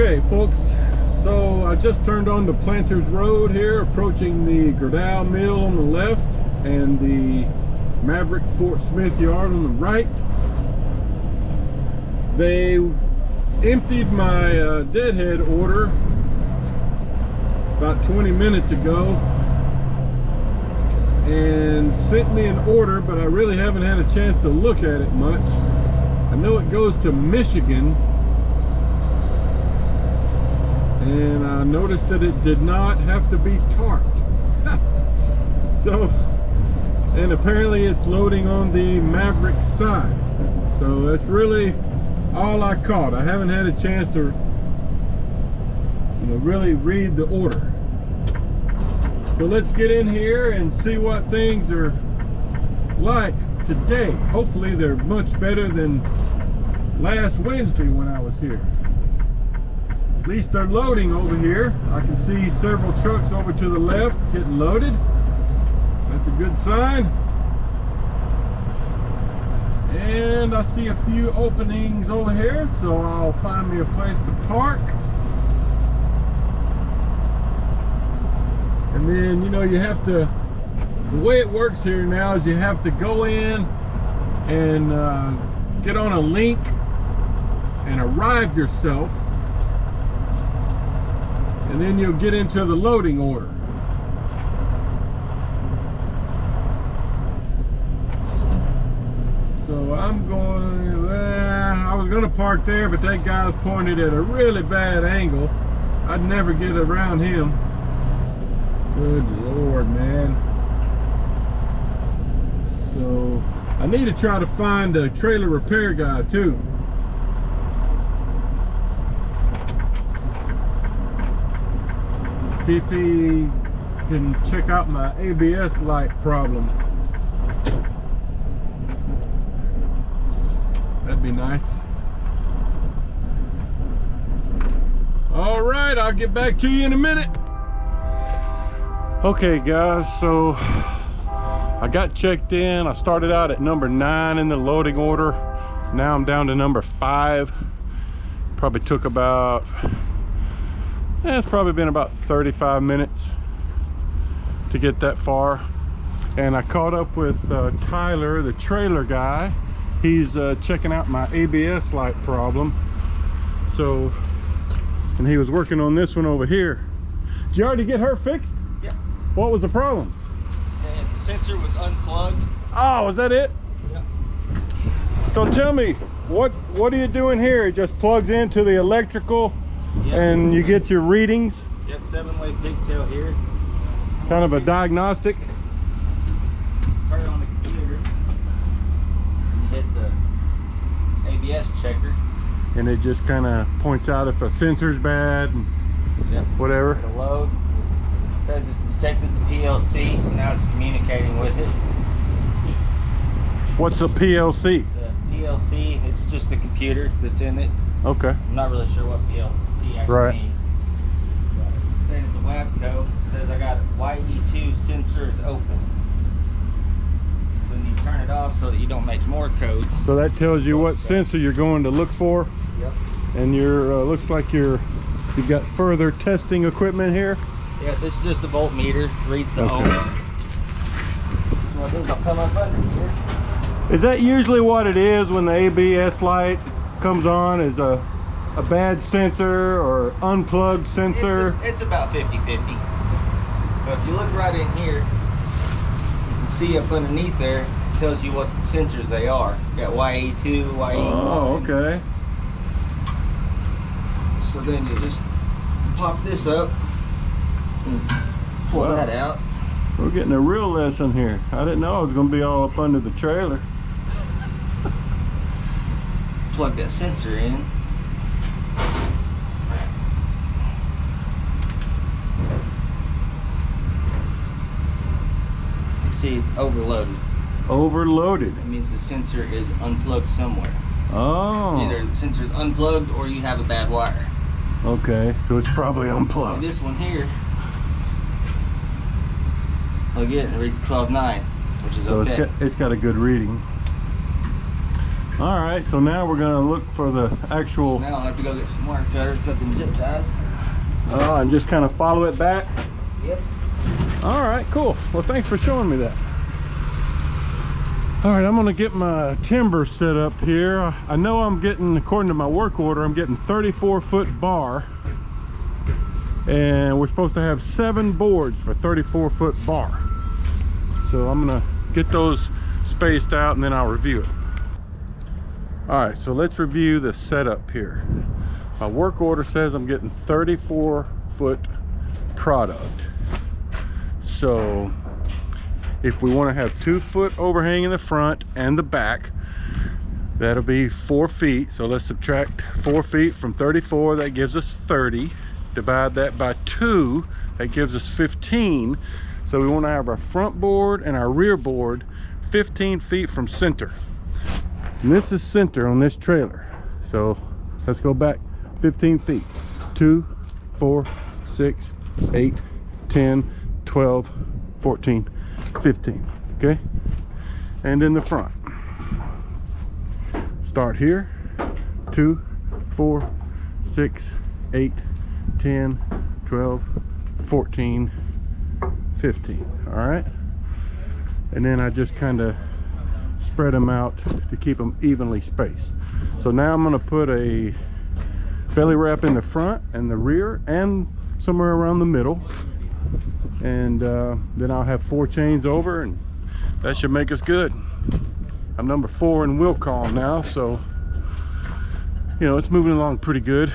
Okay, folks, so I just turned on the Planters Road here, approaching the Gerdau Mill on the left and the Maverick Fort Smith Yard on the right. They emptied my deadhead order about 20 minutes ago and sent me an order, but I really haven't had a chance to look at it much. I know it goes to Michigan, and I noticed that it did not have to be tarped. So, and apparently it's loading on the Maverick side. So that's really all I caught. I haven't had a chance to really read the order. So let's get in here and see what things are like today. Hopefully they're much better than last Wednesday when I was here. At least they're loading over here. I can see several trucks over to the left getting loaded. That's a good sign. And I see a few openings over here, so I'll find me a place to park. And then, you have to, the way it works here now is you have to go in and get on a link and arrive yourself, and then you'll get into the loading order. So I'm going, I was going to park there, but that guy's pointed at a really bad angle. I'd never get around him. Good Lord, man. So I need to try to find a trailer repair guy too. See if he can check out my ABS light problem. That'd be nice. All right, I'll get back to you in a minute. Okay guys, so I got checked in. I started out at number 9 in the loading order. Now I'm down to number 5. Probably took about, it's probably been about 35 minutes to get that far. And I caught up with Tyler, the trailer guy. He's checking out my ABS light problem. So, and he was working on this one over here. Did you already get her fixed? Yeah. What was the problem? And the sensor was unplugged. Oh, was that it? Yeah. So tell me, what are you doing here? It just plugs into the electrical, Yep. and you get your readings? Yep, 7-way pigtail here. Kind of a diagnostic? Turn on the computer. You hit the ABS checker. And it just kind of points out if a sensor's bad and Yep. whatever. It'll load. It says it's detected the PLC, so now it's communicating with it. What's the PLC? The PLC, it's just the computer that's in it. Okay. I'm not really sure what PLC actually means. It's saying it's a WABCO. It says I got YE2 sensors open. So then you turn it off so that you don't make more codes. So that tells you what sensor you're going to look for. Yep. And you're looks like you've got further testing equipment here. Yeah, this is just a voltmeter, reads the ohms. So I think I'll come up under here. Is that usually what it is when the ABS light comes on? Is a bad sensor or unplugged sensor? It's about 50-50. But if you look right in here, you can see up underneath there, it tells you what sensors they are. You got YE2, YE1. Oh, okay. So then you just pop this up and pull Wow. that out. We're getting a real lesson here. I didn't know it was going to be all up under the trailer. Plug that sensor in. You see it's overloaded. Overloaded. That means the sensor is unplugged somewhere. Oh. Either the sensor is unplugged or you have a bad wire. Okay, so it's probably See unplugged. this one here, plug it and it reads 12.9, which is So okay. it's got a good reading. All right, so now we're gonna look for the actual. So now I'll have to go get some wire cutters, cut them zip ties. And just kind of follow it back. Yep. All right, cool. Well, thanks for showing me that. All right, I'm gonna get my timber set up here. I know I'm getting, according to my work order, I'm getting 34-foot bar. And we're supposed to have 7 boards for 34-foot bar. So I'm gonna get those spaced out and then I'll review it. All right, so let's review the setup here. My work order says I'm getting 34-foot product. So if we want to have 2-foot overhang in the front and the back, that'll be 4 feet. So let's subtract 4 feet from 34, that gives us 30. Divide that by 2, that gives us 15. So we want to have our front board and our rear board 15 feet from center. And this is center on this trailer. So let's go back 15 feet. 2, 4, 6, 8, 10, 12, 14, 15. Okay? And in the front. Start here. 2, 4, 6, 8, 10, 12, 14, 15. All right? And then I just kind of spread them out to keep them evenly spaced. So now I'm going to put a belly wrap in the front and the rear and somewhere around the middle, and then I'll have 4 chains over, and that should make us good. I'm number 4 in wheel call now, so you know it's moving along pretty good.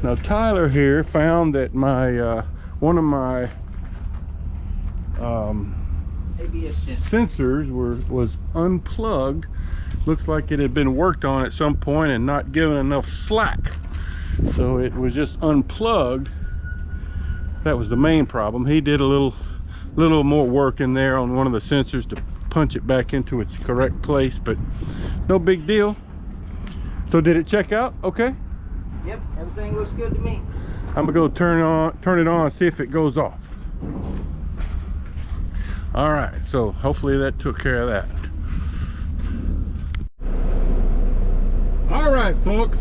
Now Tyler here found that my one of my sensors was unplugged. Looks like it had been worked on at some point and not given enough slack, so it was just unplugged. That was the main problem. He did a little more work in there on one of the sensors to punch it back into its correct place, but no big deal. So did it check out okay? Yep, everything looks good to me. I'm gonna go turn it on and see if it goes off. All right, so hopefully that took care of that. All right, folks.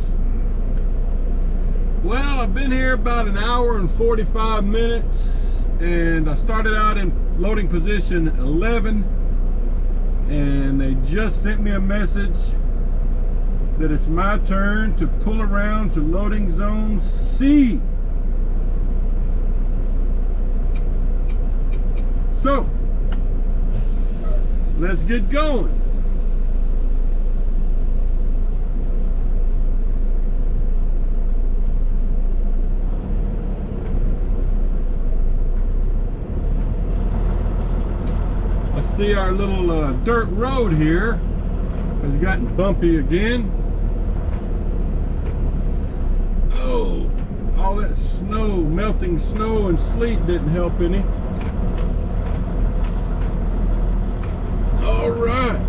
Well, I've been here about an hour and 45 minutes, and I started out in loading position 11, and they just sent me a message that it's my turn to pull around to loading zone C. So, let's get going. I see our little dirt road here has gotten bumpy again. Oh, all that snow, melting snow and sleet didn't help any. All right.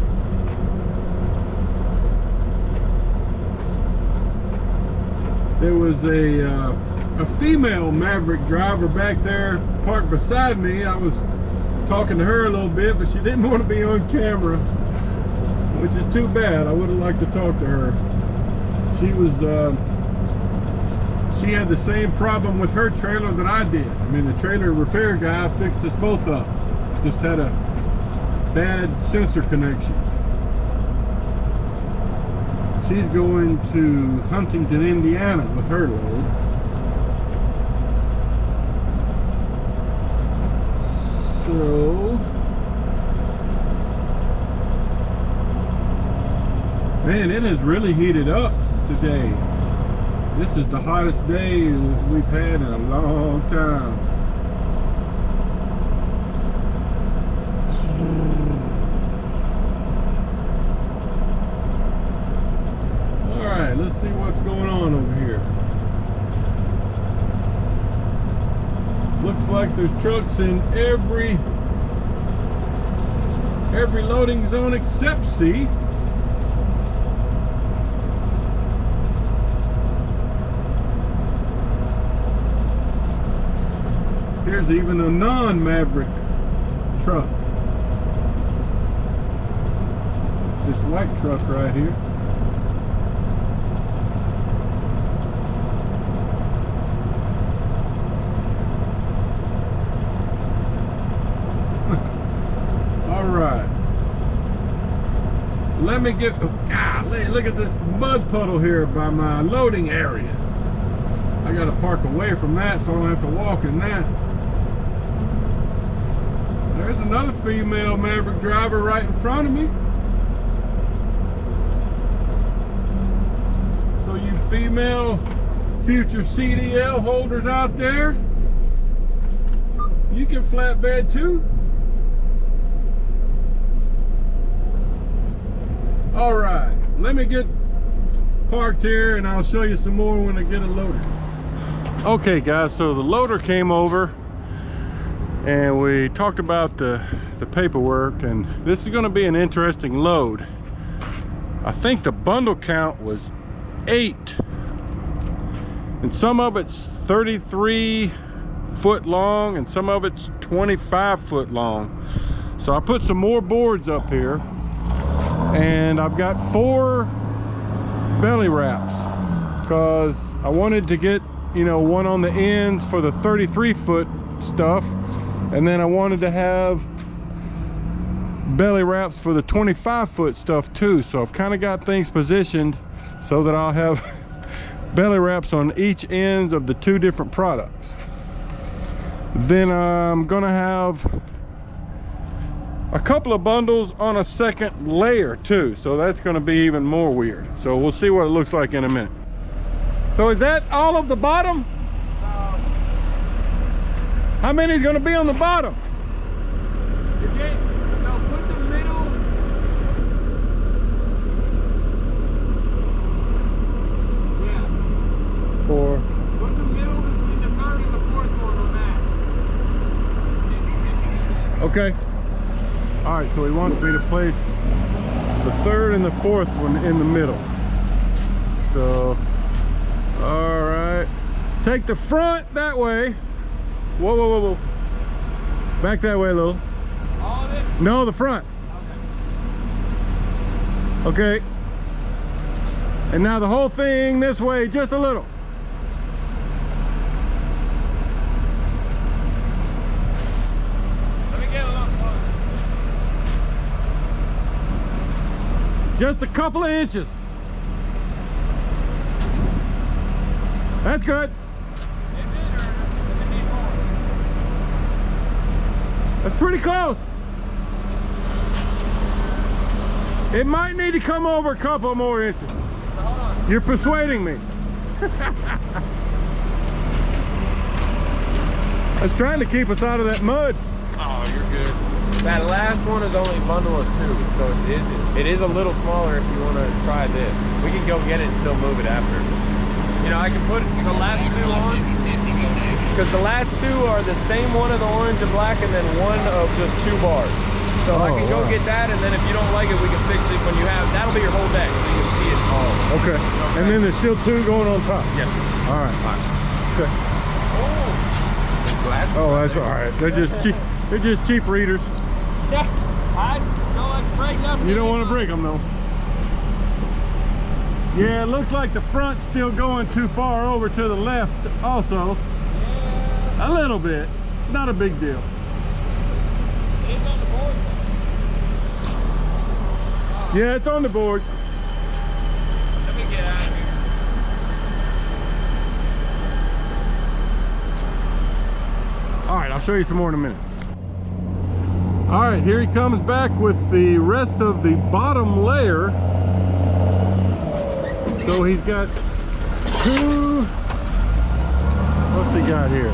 There was a female Maverick driver back there parked beside me. I was talking to her a little bit, but she didn't want to be on camera, which is too bad. I would have liked to talk to her. She had the same problem with her trailer that I did. I mean, the trailer repair guy fixed us both up. Just had a bad sensor connection. She's going to Huntington, Indiana with her load. So, man, it has really heated up today. This is the hottest day we've had in a long time. All right, let's see what's going on over here. Looks like there's trucks in every loading zone except C. There's even a non-Maverick truck. This white truck right here. let me get, golly, look at this mud puddle here by my loading area. I gotta park away from that so I don't have to walk in that. There's another female Maverick driver right in front of me. So you female future CDL holders out there, you can flatbed too. All right, let me get parked here and I'll show you some more when I get it loaded. Okay guys, so the loader came over and we talked about the paperwork, and this is going to be an interesting load. I think the bundle count was 8, and some of it's 33 foot long and some of it's 25 foot long. So I put some more boards up here, and I've got 4 belly wraps because I wanted to get, you know, one on the ends for the 33 foot stuff, and then I wanted to have belly wraps for the 25 foot stuff too. So I've kind of got things positioned so that I'll have belly wraps on each ends of the 2 different products. Then I'm gonna have a couple of bundles on a second layer too, so that's gonna be even more weird. So we'll see what it looks like in a minute. So is that all of the bottom? How many is gonna be on the bottom? So put the middle. Yeah. 4. Put the middle between the 3rd and the 4th one on that. Okay. All right, so he wants me to place the 3rd and the 4th one in the middle. So, all right. Take the front that way. Whoa, whoa, whoa, whoa. Back that way a little. All of it? No, the front. Okay. Okay. And now the whole thing this way just a little. Let me get a little closer. Just a couple of inches. That's good. That's pretty close. It might need to come over a couple more inches. Hold on. You're persuading me. I was trying to keep us out of that mud. Oh, you're good. That last one is only a bundle of 2, so it is a little smaller if you want to try this. We can go get it and still move it after. You know, I can put the last 2 on, because the last 2 are the same one of the orange and black, and then one of just 2 bars. So I can go get that, and then if you don't like it, we can fix it when you have, that'll be your whole deck, so you can see it all. Okay. And then there's still 2 going on top. Yes. All right. Okay. Oh, that's all right. They're just cheap. They're just cheap readers. Yeah. I don't like to break nothing. You don't want to break them though. Yeah, it looks like the front's still going too far over to the left also. Yeah. A little bit. Not a big deal. It's on the board. Yeah, it's on the boards. Let me get out of here. All right, I'll show you some more in a minute. All right, here he comes back with the rest of the bottom layer. So he's got 2, what's he got here?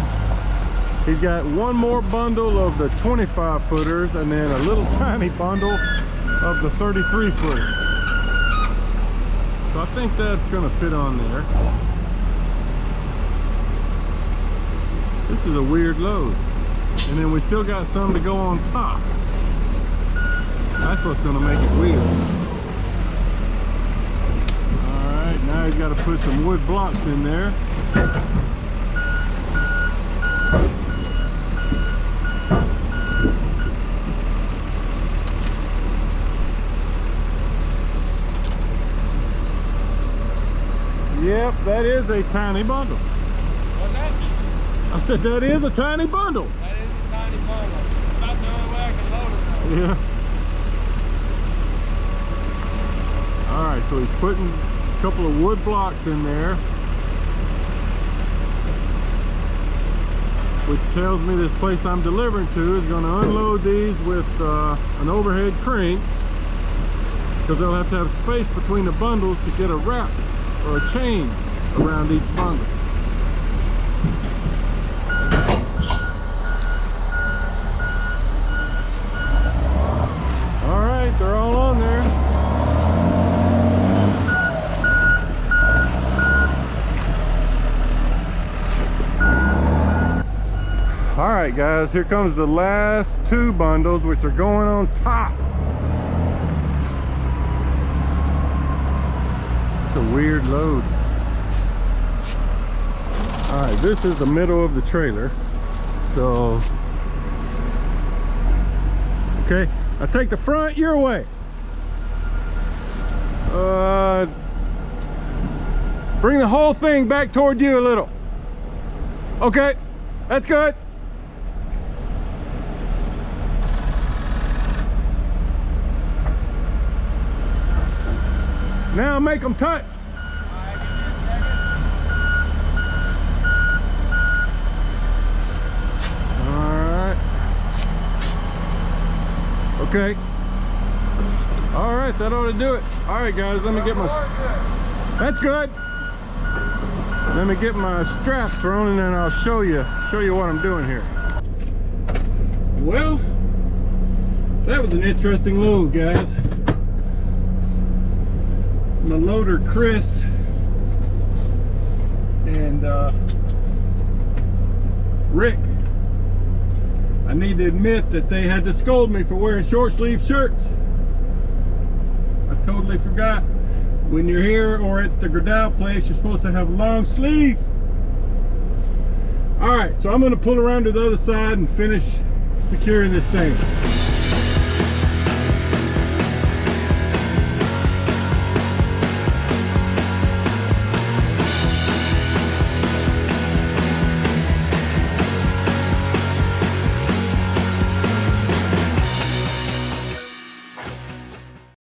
He's got 1 more bundle of the 25 footers and then a little tiny bundle of the 33 footers. So I think that's gonna fit on there. This is a weird load. And then we still got some to go on top. That's what's gonna make it weird. All right, now he's got to put some wood blocks in there. Yep, that is a tiny bundle. What's that? I said that is a tiny bundle. That is a tiny bundle. About the only way I can load it. Yeah. So he's putting a couple of wood blocks in there, which tells me this place I'm delivering to is going to unload these with an overhead crane, because they'll have to have space between the bundles to get a wrap or a chain around each bundle. All right, they're all on there. All right, guys, here comes the last two bundles, which are going on top. It's a weird load. All right, this is the middle of the trailer. So, okay, I take the front your way. Bring the whole thing back toward you a little. Okay, that's good. Now make them touch. Alright. Okay. Alright, that ought to do it. Alright guys, let me get my... That's good. Let me get my strap thrown and then I'll show you what I'm doing here. Well, that was an interesting load, guys. My loader Chris and Rick, I need to admit that they had to scold me for wearing short sleeve shirts. I totally forgot. When you're here or at the Gradal place, you're supposed to have long sleeves. All right, so I'm going to pull around to the other side and finish securing this thing.